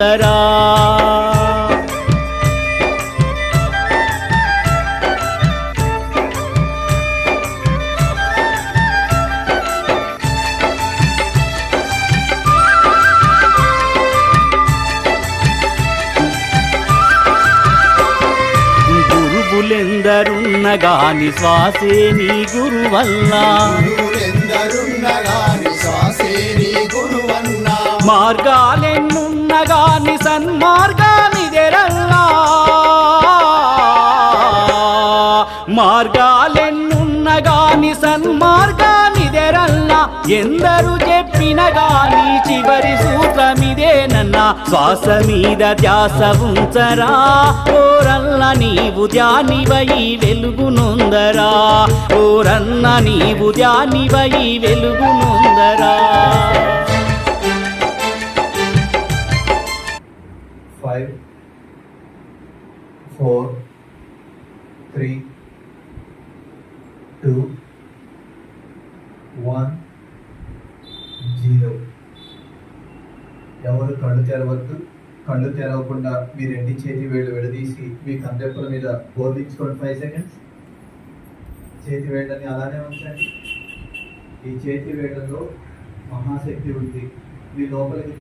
గురువులెందరున్నగాని శ్వాసే నీ గురువల్ల, మార్గాలెన్నున్నగాని సన్మార్గానిదెరల్లా, మార్గాలెన్నున్నగాని సన్మార్గానిదెరల్లా, ఎందరు చెప్పిన గాని చివరి సూత్రమిదేనన్నా, శ్వాస మీద ధ్యాస ఉంచరా ఓరల్ల నీవు ధ్యానివై వెలుగునొందరా, ఓరన్న నీవు ధ్యానివై వెలుగునొందరా. 5 4 3 2 1 0. ఎవరు కళ్ళు తెరవద్దు. కళ్ళు తెరవకుండా మీ రెండు చేతి వేళ్ళు విడదీసి మీ కందెప్పుల మీద బోర్లించుకోండి. 5 సెకండ్స్. చేతి వేళ్ళని అలానే ఉంచండి. ఈ చేతి వేళ్ళలో మహాశక్తి ఉంది. మీ లోపలికి